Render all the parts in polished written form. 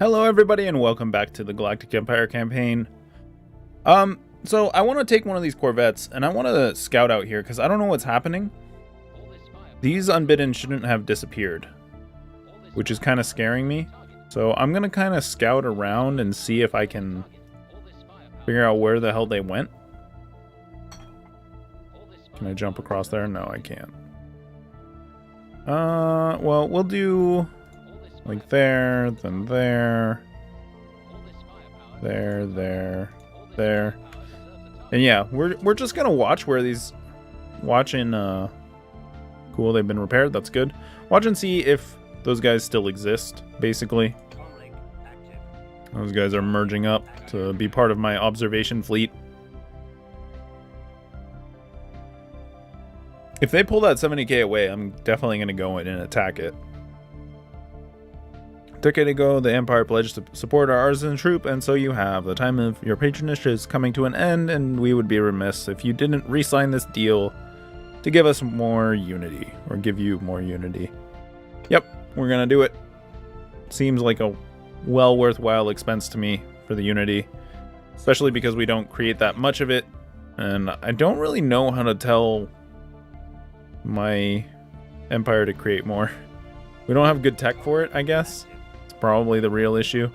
Hello everybody and welcome back to the Galactic Empire campaign. So I want to take one of these Corvettes and I want to scout out here because I don't know what's happening. These unbidden shouldn't have disappeared, which is kind of scaring me. So I'm going to kind of scout around and see if I can figure out where the hell they went. Can I jump across there? No, I can't. Well, we'll do like there, then there, there. And yeah, we're just gonna watch where these, cool, they've been repaired, that's good. Watch and see if those guys still exist, basically. Those guys are merging up to be part of my observation fleet. If they pull that 70k away, I'm definitely gonna go in and attack it. A decade ago, the Empire pledged to support our artisan troop, and so you have. The time of your patronage is coming to an end, and we would be remiss if you didn't re-sign this deal to give us more unity, or give you more unity. Yep, we're gonna do it. Seems like a well worthwhile expense to me for the unity, especially because we don't create that much of it, and I don't really know how to tell my Empire to create more. We don't have good tech for it, I guess. Probably the real issue.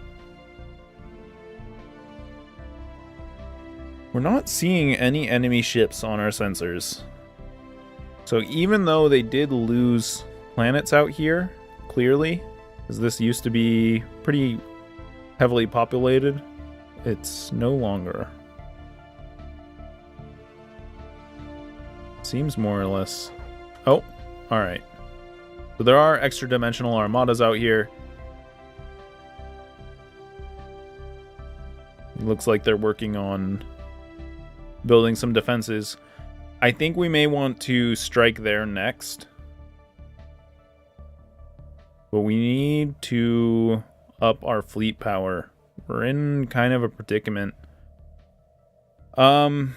We're not seeing any enemy ships on our sensors. So even though they did lose planets out here, clearly, because this used to be pretty heavily populated, it's no longer. Seems more or less. Oh, alright. So there are extra dimensional armadas out here. Looks like they're working on building some defenses. I think we may want to strike there next. But we need to up our fleet power. We're in kind of a predicament. We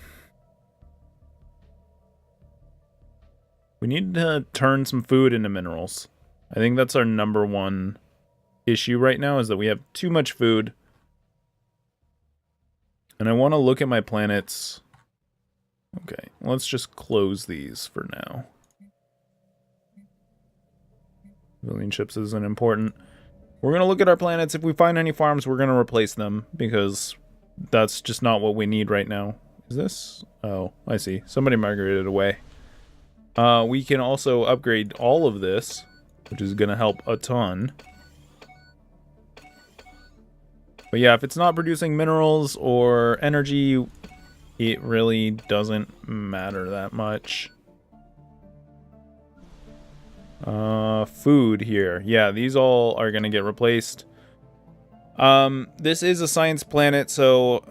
need to turn some food into minerals. I think that's our number one issue right now, is that we have too much food. And I want to look at my planets. Okay, let's just close these for now. Building ships isn't important. We're going to look at our planets. If we find any farms, we're going to replace them, because that's just not what we need right now. Is this? Oh, I see. Somebody migrated away. We can also upgrade all of this, which is going to help a ton. But yeah, if it's not producing minerals or energy, it really doesn't matter that much. Food here. Yeah, these all are going to get replaced. This is a science planet, so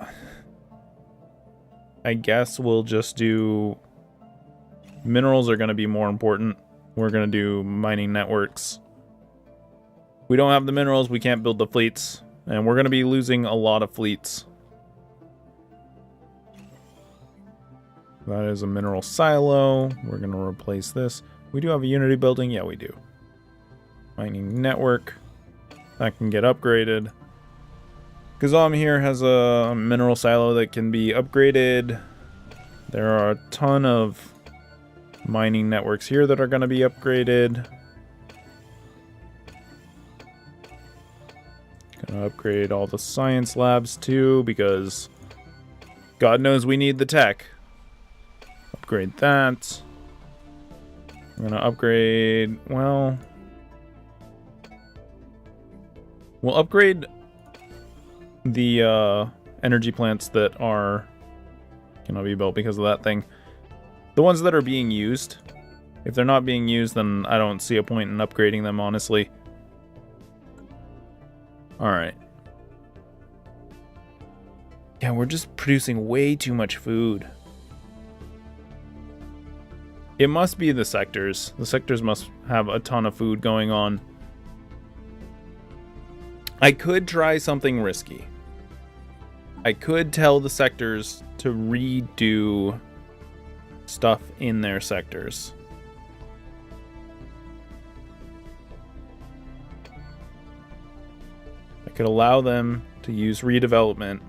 I guess we'll just do... Minerals are going to be more important. We're going to do mining networks. We don't have the minerals, we can't build the fleets. And we're going to be losing a lot of fleets. That is a mineral silo. We're going to replace this. We do have a unity building. Yeah, we do. Mining network. That can get upgraded. Kazam here has a mineral silo that can be upgraded. There are a ton of mining networks here that are going to be upgraded. Gonna upgrade all the science labs too, because God knows we need the tech. Upgrade that. I'm gonna upgrade, well... We'll upgrade the energy plants that are cannot be built because of that thing. The ones that are being used. If they're not being used, then I don't see a point in upgrading them, honestly. Alright. Yeah, we're just producing way too much food. It must be the sectors. The sectors must have a ton of food going on. I could try something risky. I could tell the sectors to redo stuff in their sectors. Could allow them to use redevelopment.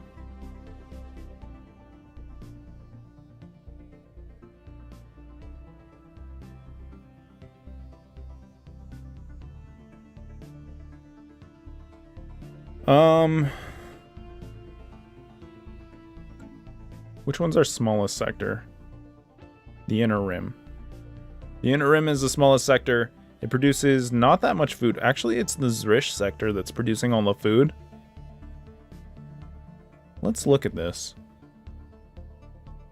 Which one's our smallest sector? The Inner Rim. The Inner Rim is the smallest sector. It produces not that much food. Actually, it's the Zrish sector that's producing all the food. Let's look at this.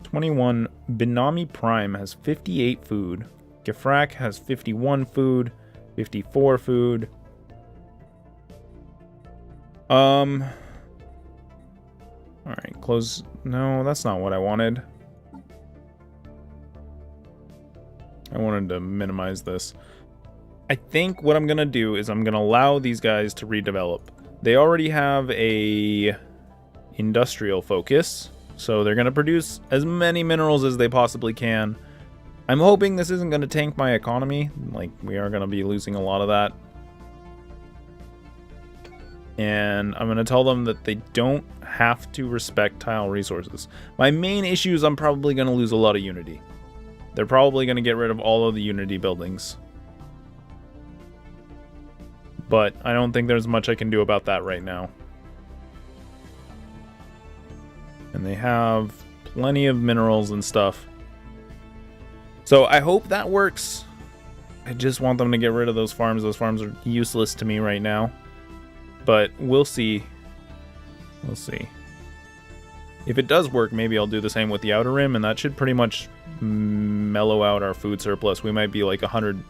21. Benami Prime has 58 food. Gefrak has 51 food. 54 food. Alright, close. No, that's not what I wanted. I wanted to minimize this. I think what I'm going to do is I'm going to allow these guys to redevelop. They already have a industrial focus, so they're going to produce as many minerals as they possibly can. I'm hoping this isn't going to tank my economy. Like, we are going to be losing a lot of that. And I'm going to tell them that they don't have to respect tile resources. My main issue is I'm probably going to lose a lot of unity. They're probably going to get rid of all of the unity buildings. But I don't think there's much I can do about that right now. And they have plenty of minerals and stuff. So I hope that works. I just want them to get rid of those farms. Those farms are useless to me right now. But we'll see. We'll see. If it does work, maybe I'll do the same with the Outer Rim, and that should pretty much mellow out our food surplus. We might be like 100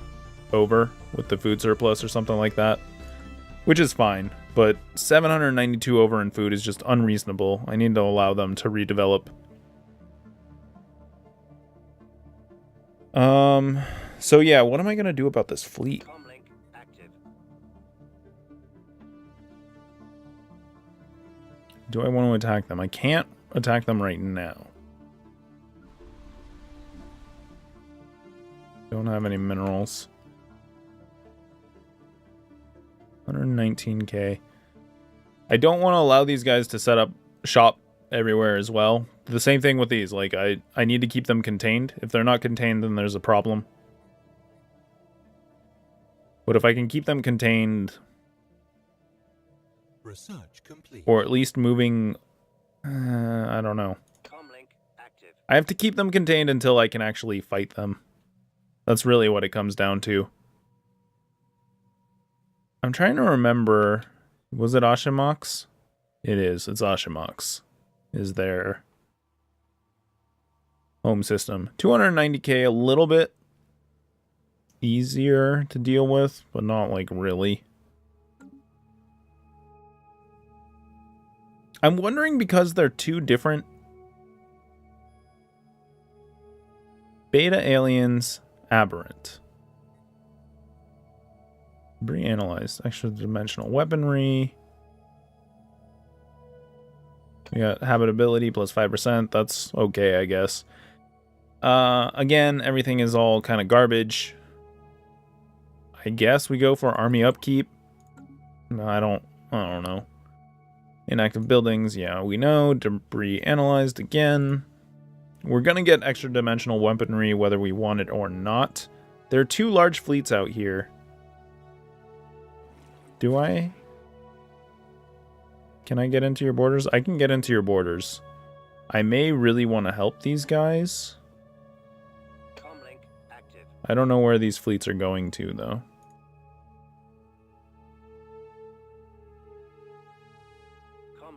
over with the food surplus or something like that, which is fine. But 792 over in food is just unreasonable. I need to allow them to redevelop. So yeah, what am I gonna do about this fleet? Do I want to attack them? I can't attack them right now. Don't have any minerals. 119k. I don't want to allow these guys to set up shop everywhere as well. The same thing with these. Like, I need to keep them contained. If they're not contained, then there's a problem. But if I can keep them contained... Research complete. Or at least moving... I don't know. I have to keep them contained until I can actually fight them. That's really what it comes down to. I'm trying to remember... Was it Ashimox? It is. It's Ashimox. Is their home system. 290k, a little bit easier to deal with, but not like really. I'm wondering, because they're two different beta aliens, aberrant. Reanalyzed. Extra dimensional weaponry. We got habitability plus 5%. That's okay, I guess. Again, everything is all kind of garbage. I guess we go for army upkeep. No, I don't know. Inactive buildings, yeah, we know. Debris analyzed again. We're gonna get extra dimensional weaponry whether we want it or not. There are two large fleets out here. Do I? Can I get into your borders? I can get into your borders. I may really want to help these guys. Comlink active. I don't know where these fleets are going to, though.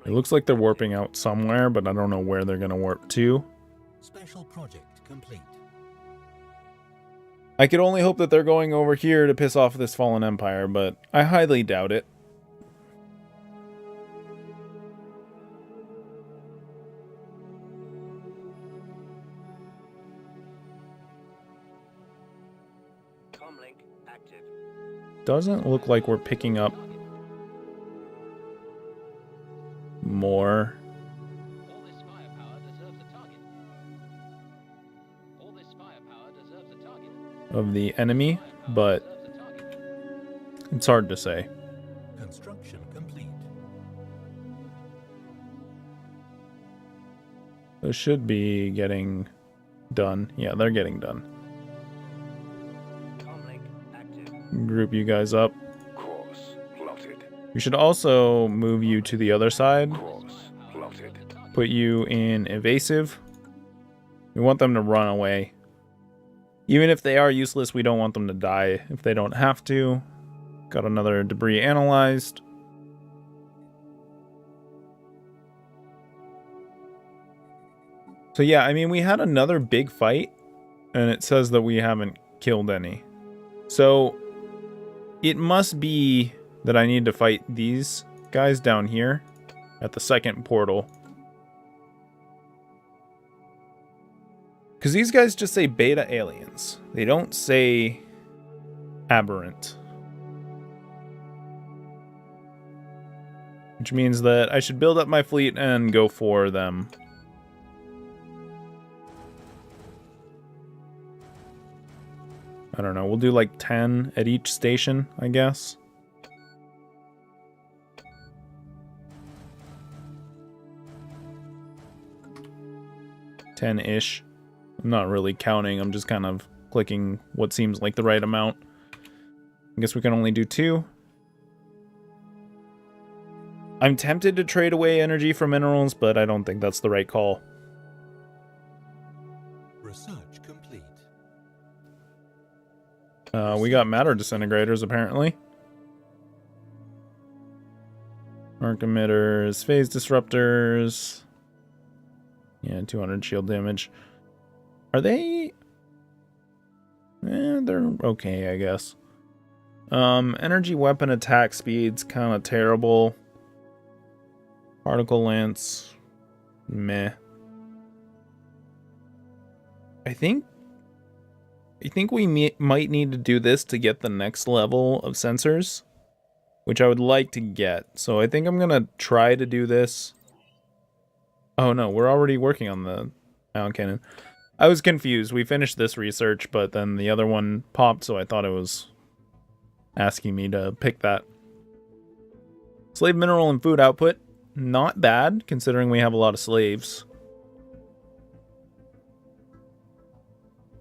It looks like they're warping out somewhere, but I don't know where they're going to warp to. Special project complete. I could only hope that they're going over here to piss off this fallen empire, but I highly doubt it. Comlink active. Doesn't look like we're picking up more. All this firepower deserves a target. All this firepower deserves a target. Of the enemy, but it's hard to say. Construction complete. Those should be getting done. Yeah, they're getting done. Group you guys up. Course plotted. We should also move you to the other side. Course plotted. Put you in evasive. We want them to run away. Even if they are useless, we don't want them to die if they don't have to. Got another debris analyzed. So yeah, I mean, we had another big fight, and it says that we haven't killed any. So it must be that I need to fight these guys down here at the second portal. Because these guys just say beta aliens. They don't say aberrant. Which means that I should build up my fleet and go for them. I don't know, we'll do like 10 at each station, I guess. Ten-ish. I'm not really counting, I'm just kind of clicking what seems like the right amount. I guess we can only do 2. I'm tempted to trade away energy for minerals, but I don't think that's the right call. Research complete. We got matter disintegrators, apparently. Arc emitters, phase disruptors. Yeah, 200 shield damage. Are they... they're okay, I guess. Energy weapon attack speed's kind of terrible. Particle lance, meh. I think we might need to do this to get the next level of sensors, which I would like to get. So I think I'm gonna try to do this. Oh no, we're already working on the ion cannon. I was confused. We finished this research, but then the other one popped, so I thought it was asking me to pick that. Slave mineral and food output. Not bad, considering we have a lot of slaves.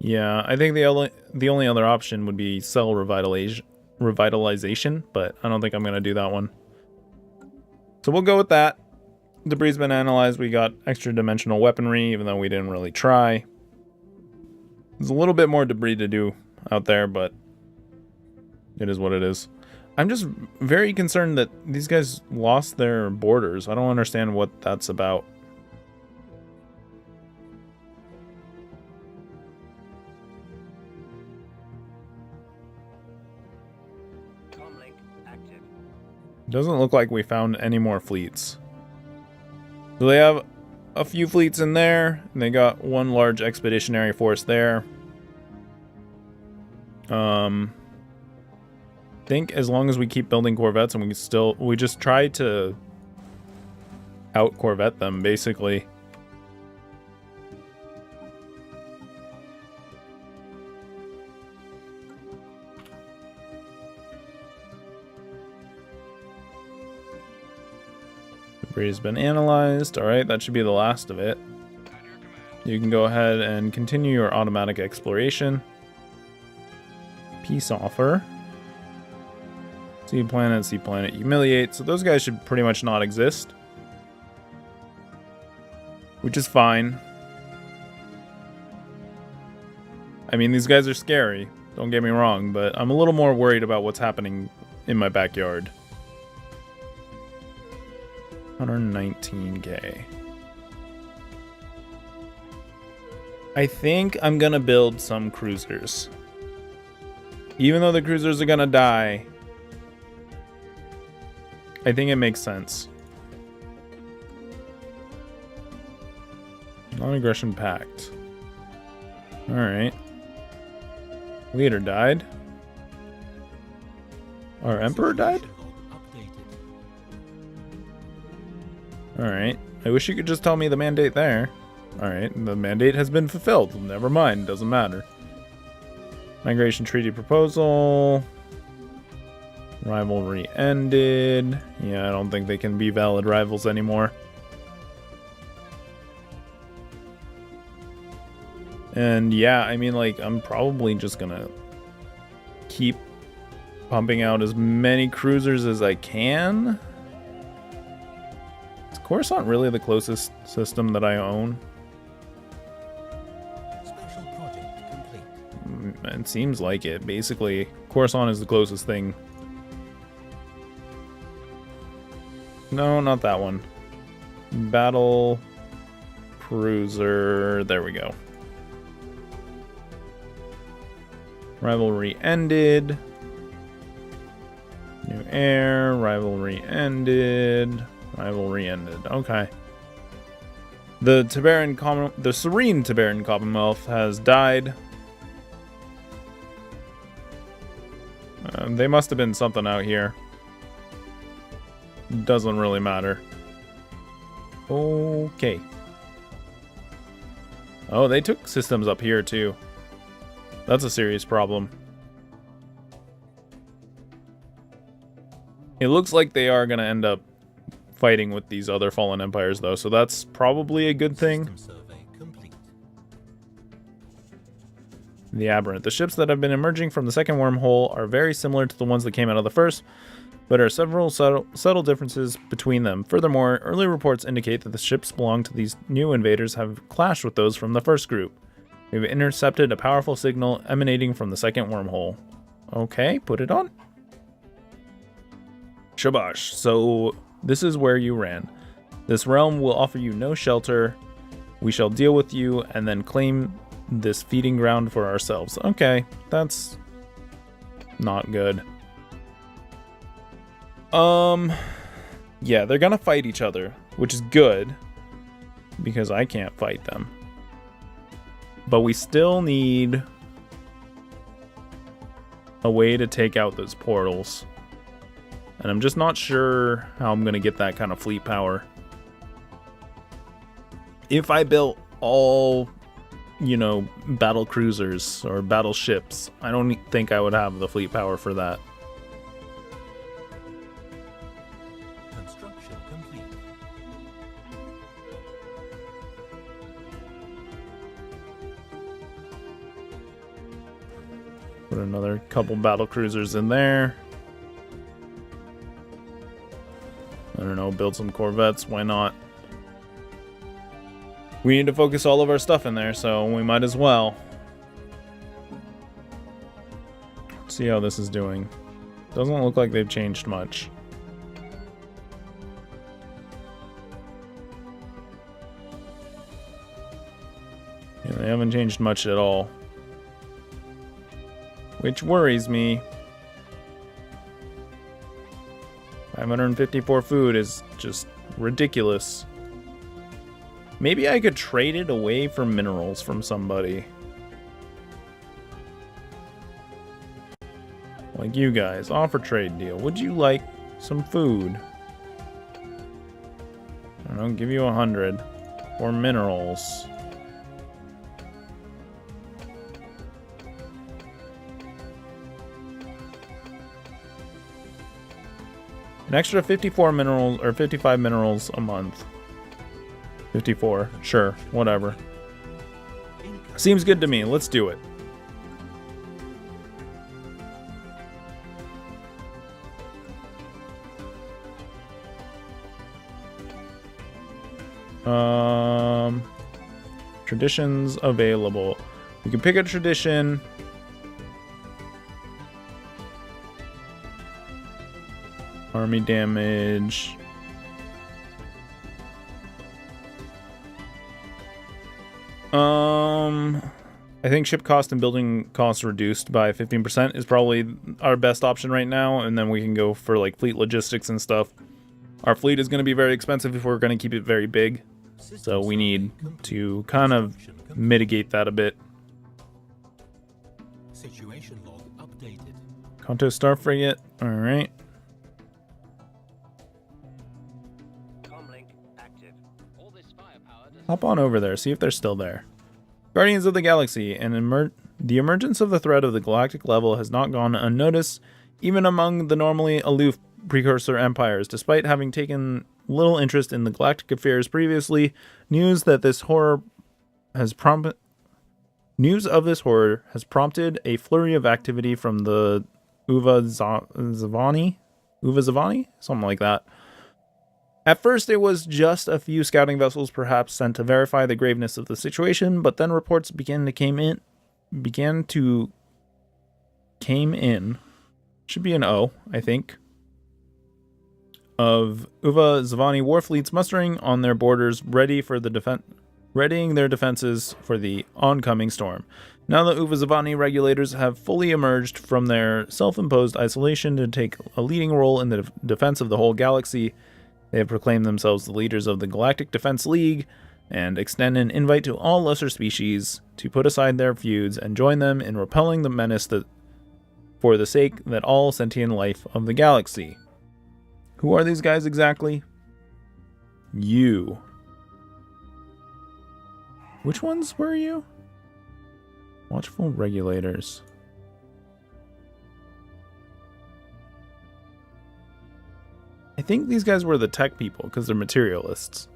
Yeah, I think the only other option would be cell revitalization, but I don't think I'm going to do that one. So we'll go with that. Debris has been analyzed. We got extra dimensional weaponry, even though we didn't really try. There's a little bit more debris to do out there, but it is what it is. I'm just very concerned that these guys lost their borders. I don't understand what that's about. Doesn't look like we found any more fleets. So they have a few fleets in there, and they got one large expeditionary force there. I think as long as we keep building corvettes and we just try to out corvette them, basically. Debris has been analyzed. All right, that should be the last of it. You can go ahead and continue your automatic exploration. Peace offer. Sea planet, humiliate. So those guys should pretty much not exist. Which is fine. I mean, these guys are scary. Don't get me wrong, but I'm a little more worried about what's happening in my backyard. 119k. I think I'm gonna build some cruisers. Even though the cruisers are gonna die, I think it makes sense. Non-aggression pact. Alright. Leader died. Our emperor died? Alright. I wish you could just tell me the mandate there. Alright, the mandate has been fulfilled. Never mind, doesn't matter. Migration treaty proposal. Rivalry ended. Yeah, I don't think they can be valid rivals anymore. And yeah, I mean, like, I'm probably just gonna keep pumping out as many cruisers as I can. Is Coruscant really the closest system that I own? Special project complete. It seems like it. Basically, Coruscant is the closest thing. No, not that one. Battle cruiser. There we go. Rivalry ended. New air. Rivalry ended. Rivalry ended. Okay. The Serene Tiberan Commonwealth has died. They must have been something out here. Doesn't really matter. Okay. Oh, they took systems up here too. That's a serious problem. It looks like they are going to end up fighting with these other fallen empires though, so that's probably a good thing. System survey complete. The Aberrant. The ships that have been emerging from the second wormhole are very similar to the ones that came out of the first, but there are several subtle differences between them. Furthermore, early reports indicate that the ships belonging to these new invaders have clashed with those from the first group. We've intercepted a powerful signal emanating from the second wormhole. Okay, put it on. Shabash. So, this is where you ran. This realm will offer you no shelter. We shall deal with you and then claim this feeding ground for ourselves. Okay, that's not good. Yeah, they're gonna fight each other, which is good because I can't fight them. But we still need a way to take out those portals. And I'm just not sure how I'm gonna get that kind of fleet power. If I built all, you know, battle cruisers or battleships, I don't think I would have the fleet power for that. Construction complete. Put another couple battle cruisers in there. I don't know, build some corvettes, why not? We need to focus all of our stuff in there, so we might as well. See how this is doing. Doesn't look like they've changed much. Yeah, they haven't changed much at all. Which worries me. 554 food is just ridiculous. Maybe I could trade it away for minerals from somebody. Like you guys, offer trade deal. Would you like some food? I don't know, give you 100 for minerals. An extra 54 minerals or 55 minerals a month. 54, sure, whatever. Seems good to me. Let's do it. Traditions available. We can pick a tradition. Army damage. I think ship cost and building costs reduced by 15% is probably our best option right now, and then we can go for like fleet logistics and stuff. Our fleet is going to be very expensive if we're going to keep it very big, so we need to kind of mitigate that a bit. Situation log updated. Kanto Star Frigate, alright. Hop on over there, see if they're still there. Guardians of the Galaxy, and the emergence of the threat of the galactic level has not gone unnoticed, even among the normally aloof precursor empires. Despite having taken little interest in the galactic affairs previously, news that this horror has News of this horror has prompted a flurry of activity from the Zavani, something like that. At first, it was just a few scouting vessels perhaps sent to verify the graveness of the situation, but then reports came in, should be an O, I think, of Uva Zavani war fleets mustering on their borders, readying their defenses for the oncoming storm. Now the Uva Zavani regulators have fully emerged from their self-imposed isolation to take a leading role in the defense of the whole galaxy. They have proclaimed themselves the leaders of the Galactic Defense League and extend an invite to all lesser species to put aside their feuds and join them in repelling the menace for the sake that all sentient life of the galaxy. Who are these guys exactly? You. Which ones were you? Watchful regulators. I think these guys were the tech people because they're materialists.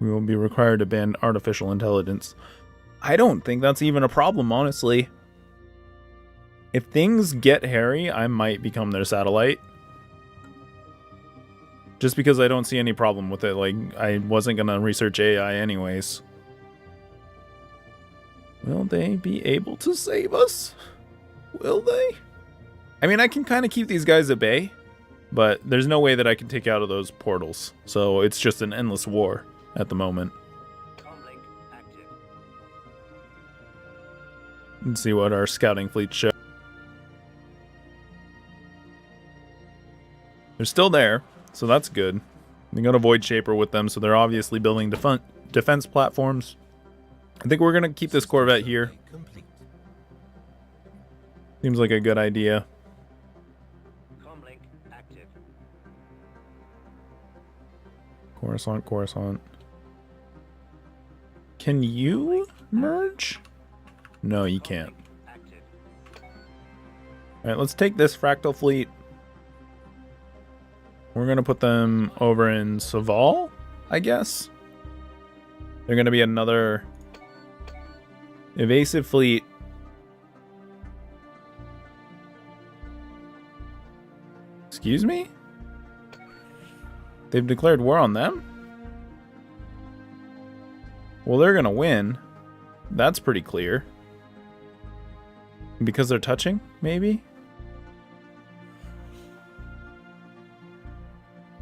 We will be required to ban artificial intelligence. I don't think that's even a problem, honestly. If things get hairy, I might become their satellite. Just because I don't see any problem with it. Like, I wasn't going to research AI anyways. Will they be able to save us? Will they? I mean, I can kind of keep these guys at bay, but there's no way that I can take out of those portals. So it's just an endless war at the moment. Let's see what our scouting fleet show. They're still there, so that's good. We got a Void Shaper with them, so they're obviously building defense platforms. I think we're going to keep this Corvette here. Seems like a good idea. Coruscant. Can you merge? No, you can't. Alright, let's take this fractal fleet. We're going to put them over in Saval, I guess. They're going to be another evasive fleet. Excuse me? They've declared war on them? Well, they're going to win. That's pretty clear. Because they're touching, maybe?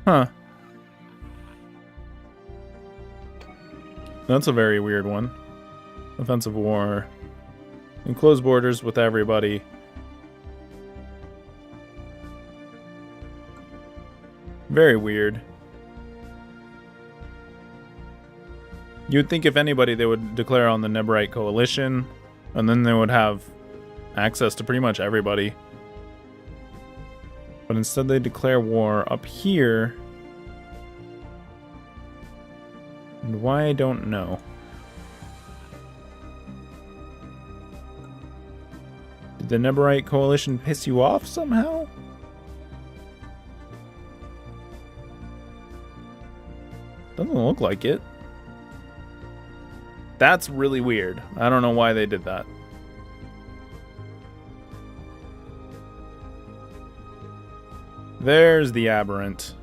Huh. That's a very weird one. Offensive war. Enclosed borders with everybody. Very weird. You'd think if anybody they would declare on the Nebrite Coalition, and then they would have access to pretty much everybody. But instead they declare war up here. And why, I don't know. Did the Nebrite Coalition piss you off somehow? Doesn't look like it. That's really weird. I don't know why they did that. There's the aberrant.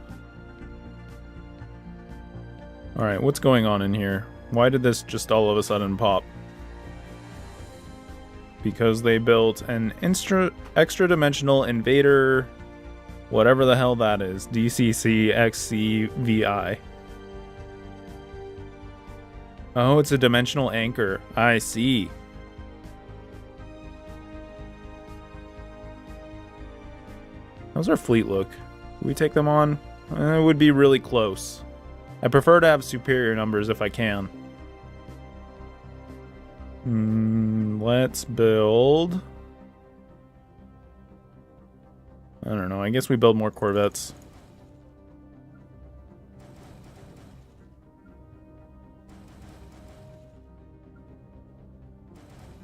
Alright, what's going on in here? Why did this just all of a sudden pop? Because they built an extra-dimensional invader, whatever the hell that is, DCC-XCVI. Oh, it's a dimensional anchor. I see. How's our fleet look? Do we take them on? It would be really close. I prefer to have superior numbers if I can. Let's build... I don't know. I guess we build more Corvettes.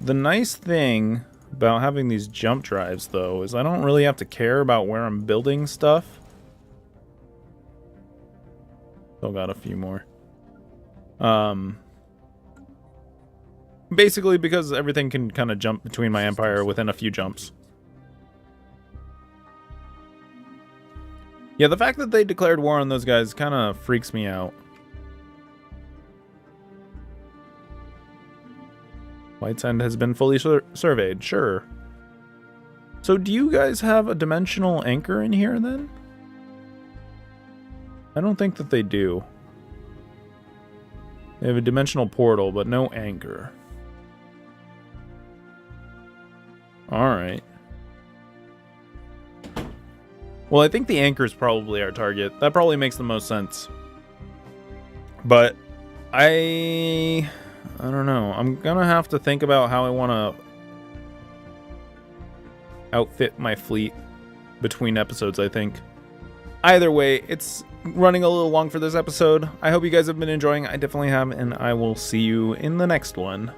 The nice thing about having these jump drives, though, is I don't really have to care about where I'm building stuff. Still got a few more. Basically because everything can kind of jump between my empire within a few jumps. Yeah, the fact that they declared war on those guys kind of freaks me out. White's End has been fully surveyed, sure. So do you guys have a dimensional anchor in here then? I don't think that they do. They have a dimensional portal, but no anchor. Alright. Well, I think the anchor is probably our target. That probably makes the most sense. But I don't know. I'm gonna have to think about how I want to outfit my fleet between episodes, I think. Either way, it's running a little long for this episode. I hope you guys have been enjoying. I definitely have, and I will see you in the next one.